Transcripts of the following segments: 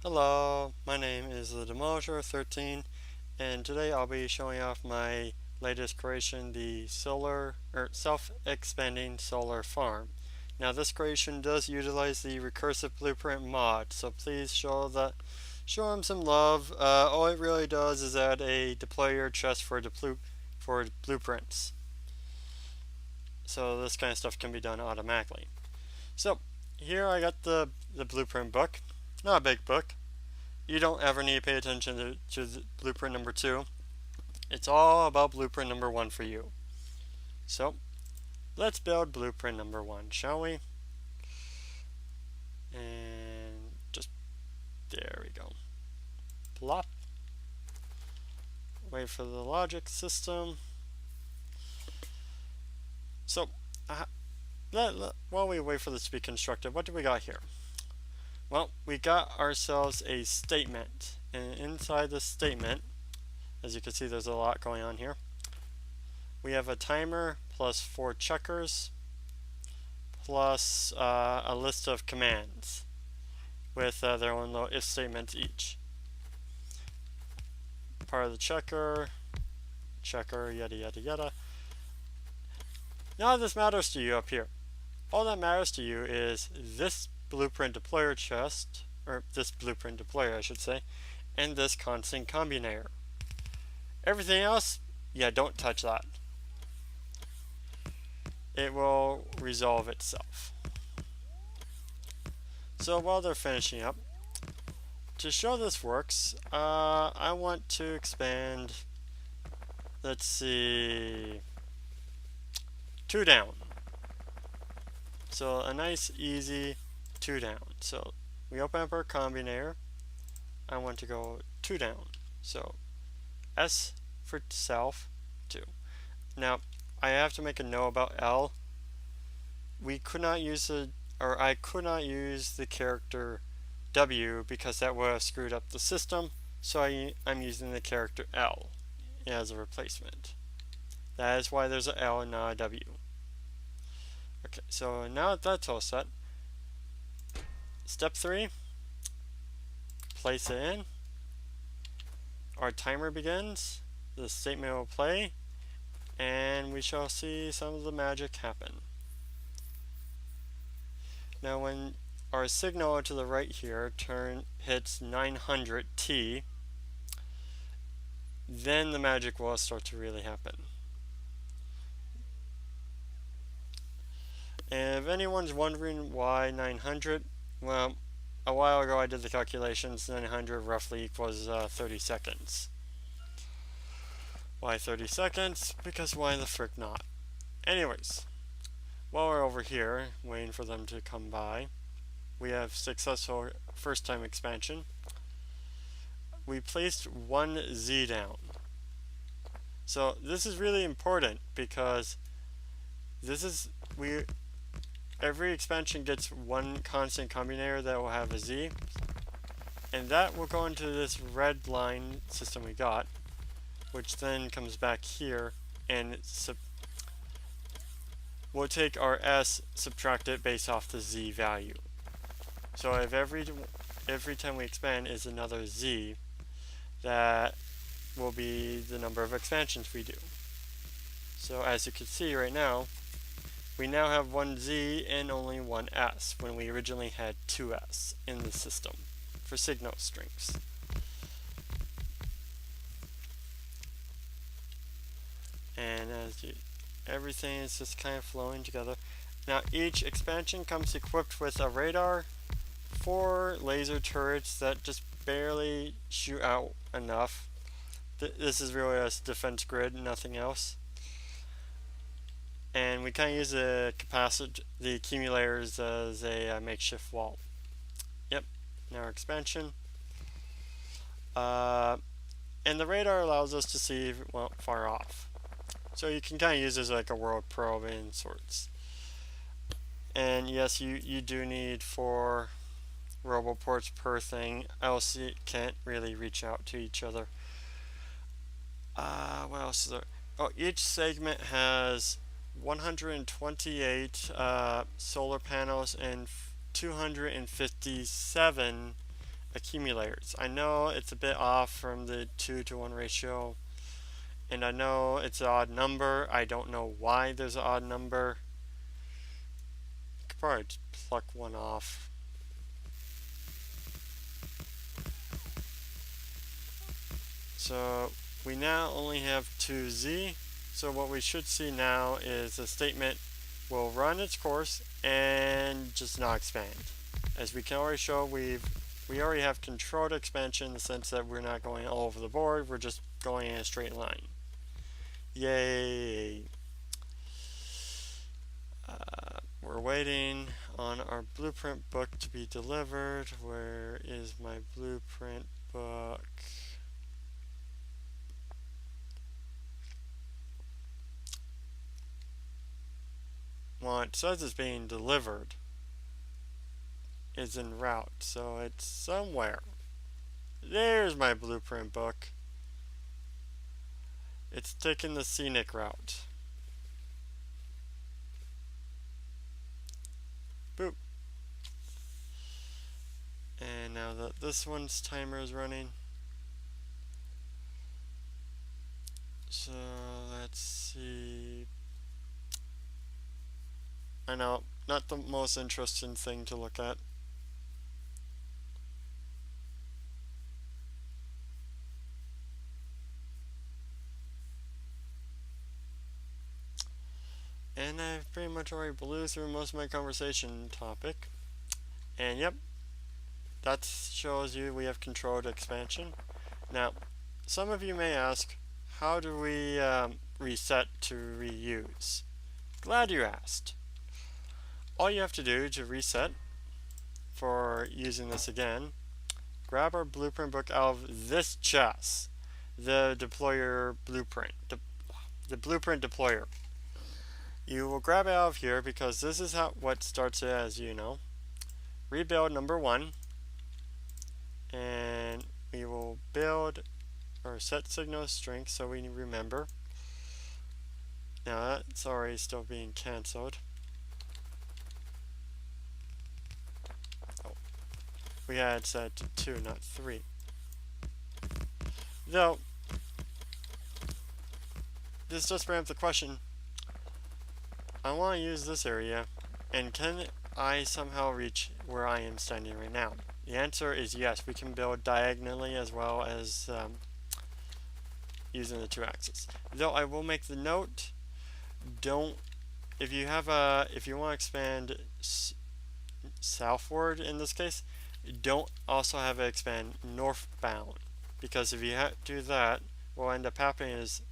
Hello, my name is the Demolisher13, and today I'll be showing off my latest creation, the self-expanding solar farm. Now this creation does utilize the recursive blueprint mod, so please show him some love. All it really does is add a deployer chest for blueprints. So this kind of stuff can be done automatically. So here I got the blueprint book. Not a big book. You don't ever need to pay attention to the blueprint number 2. It's all about blueprint number 1 for you. So let's build blueprint number 1, shall we? And just there we go. Plop. Wait for the logic system. So while we wait for this to be constructed, what do we got here? Well, we got ourselves a statement, and inside the statement, as you can see, there's a lot going on here. We have a timer plus 4 checkers plus a list of commands with their own little if statements each. Part of the checker, yada yada yada. None of this matters to you up here. All that matters to you is this blueprint deployer chest, or this blueprint deployer I should say, and this constant combinator. Everything else, yeah, don't touch that. It will resolve itself. So while they're finishing up, to show this works, I want to expand, let's see, 2 down. So a nice easy 2 down. So we open up our combinator. I want to go 2 down. So S for self 2. Now I have to make a note about L. I could not use the character W because that would have screwed up the system. So I'm using the character L as a replacement. That is why there's a L and not a W. Okay, so now that that's all set, step 3, place it in. Our timer begins, the statement will play, and we shall see some of the magic happen. Now when our signal to the right here hits 900 T, then the magic will start to really happen. And if anyone's wondering why 900, well, a while ago I did the calculations. 900 roughly equals 30 seconds. Why 30 seconds? Because why the frick not? Anyways, while we're over here waiting for them to come by, we have successful first time expansion. We placed 1 Z down. So this is really important because every expansion gets 1 constant combinator that will have a Z, and that will go into this red line system we got, which then comes back here and we'll take our S, subtract it based off the Z value. So if every time we expand is another Z, that will be the number of expansions we do. So as you can see right now, we now have 1 Z and only 1 S when we originally had 2 S in the system for signal strings. And everything is just kind of flowing together. Now each expansion comes equipped with a radar, 4 laser turrets that just barely shoot out enough. This is really a defense grid, nothing else. And we kind of use the accumulators as a makeshift wall. Yep, now our expansion. And the radar allows us to see far off. So you can kind of use this like a world probe in sorts. And yes, you do need 4 roboports per thing, else you can't really reach out to each other. What else is there? Oh, each segment has 128 solar panels and 257 accumulators. I know it's a bit off from the 2-to-1 ratio, and I know it's an odd number. I don't know why there's an odd number. You could probably just pluck one off. So we now only have 2z. So what we should see now is the statement will run its course and just not expand. As we can already show, we already have controlled expansion in the sense that we're not going all over the board, we're just going in a straight line. Yay! We're waiting on our blueprint book to be delivered. Where is my blueprint book? Well, it says it's being delivered. It's en route, so it's somewhere. There's my blueprint book. It's taking the scenic route. Boop. And now that this one's timer is running. So let's see. I know, not the most interesting thing to look at. And I've pretty much already blew through most of my conversation topic. And yep, that shows you we have controlled expansion. Now, some of you may ask, how do we reset to reuse? Glad you asked. All you have to do to reset for using this again, grab our blueprint book out of this chest, the deployer blueprint, the blueprint deployer. You will grab it out of here because this is what starts it, as you know. Rebuild number 1, and we will build or set signal strength so we remember. Now that's already still being cancelled. Oh, we had set to 2, not 3. Though, this just brings up the question, I want to use this area, and can I somehow reach where I am standing right now? The answer is yes, we can build diagonally as well as using the 2 axes. Though I will make the note, if you want to expand southward in this case, don't also have it expand northbound, because if you do that, what will end up happening is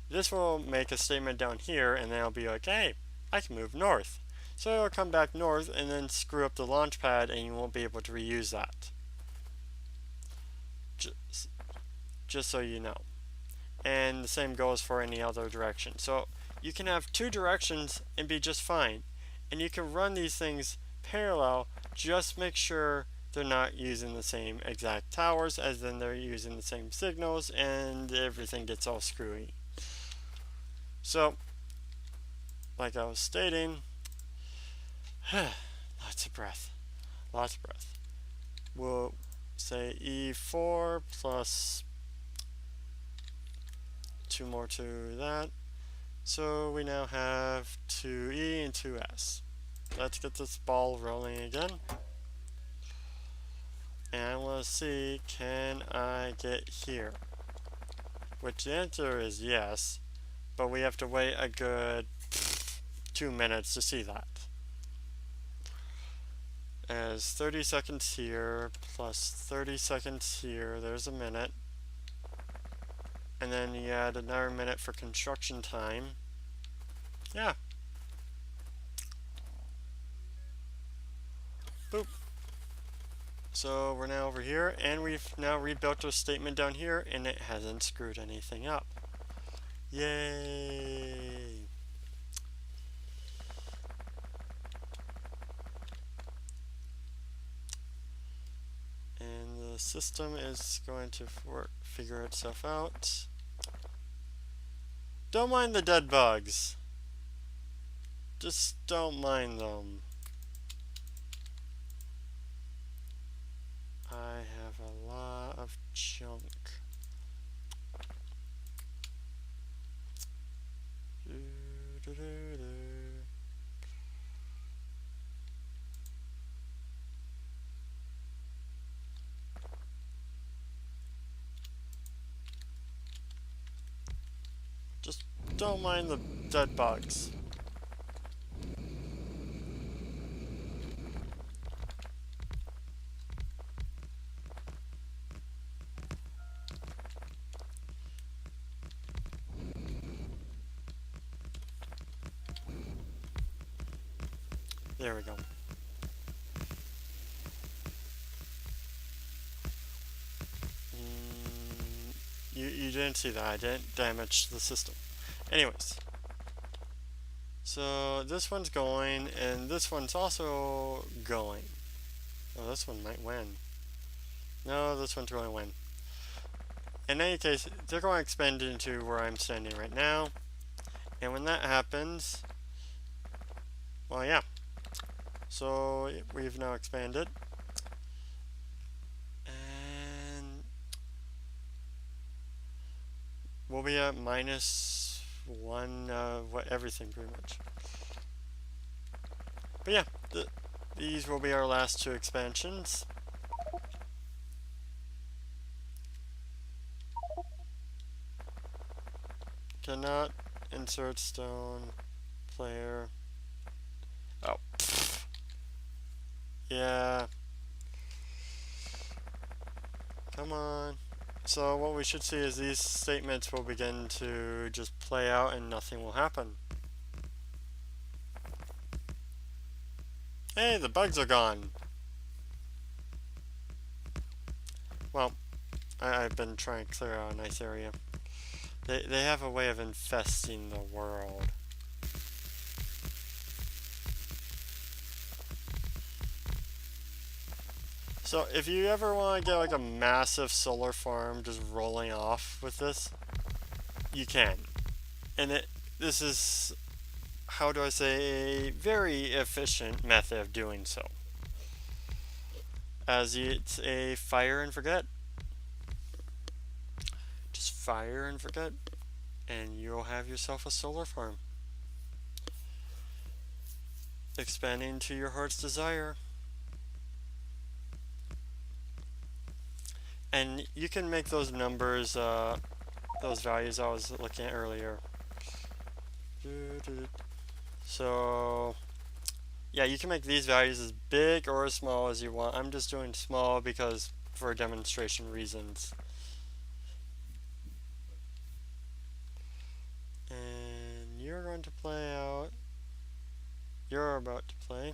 this will make a statement down here, and then it'll be like, hey, I can move north. So it'll come back north and then screw up the launch pad, and you won't be able to reuse that. Just so you know. And the same goes for any other direction. So you can have 2 directions and be just fine. And you can run these things parallel, just make sure they're not using the same exact towers, as then they're using the same signals, and everything gets all screwy. So, like I was stating, lots of breath. We'll say E4 plus 2 more to that. So we now have 2E and 2S. Let's get this ball rolling again. And I want to see, can I get here? Which the answer is yes, but we have to wait a good 2 minutes to see that. As 30 seconds here, plus 30 seconds here, there's a minute. And then you add another minute for construction time. Yeah. Boop. So we're now over here, and we've now rebuilt our statement down here, and it hasn't screwed anything up. Yay! And the system is going to figure itself out. Don't mind the dead bugs. Just don't mind them. I have don't mind the dead bugs. There we go. You didn't see that. I didn't damage the system. Anyways. So this one's going, and this one's also going. Oh, this one might win. No, this one's going to win. In any case, they're going to expand into where I'm standing right now. And when that happens, well, yeah. So we've now expanded. And we'll be at -1 what everything pretty much. But yeah, these will be our last 2 expansions. Cannot insert stone player. Oh. Yeah. Come on. So what we should see is these statements will begin to just play out and nothing will happen. Hey, the bugs are gone. Well, I've been trying to clear out a nice area. They have a way of infesting the world. So if you ever want to get like a massive solar farm just rolling off with this, you can. And this is, how do I say, a very efficient method of doing so. As it's a fire and forget. Just fire and forget, and you'll have yourself a solar farm. Expanding to your heart's desire. And you can make those numbers, those values I was looking at earlier. So, yeah, you can make these values as big or as small as you want. I'm just doing small because for demonstration reasons. And you're going to play out. You're about to play.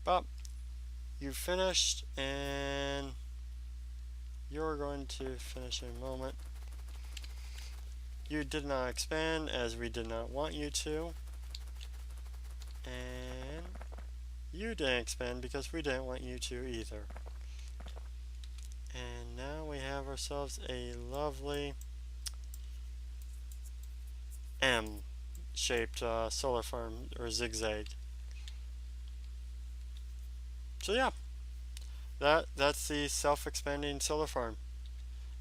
But you finished, and you're going to finish in a moment. You did not expand as we did not want you to. And you didn't expand because we didn't want you to either. And now we have ourselves a lovely M-shaped solar farm, or zigzag. So yeah, that's the self-expanding solar farm.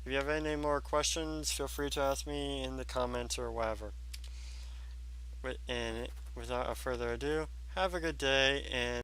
If you have any more questions, feel free to ask me in the comments or whatever. And without further ado, have a good day, and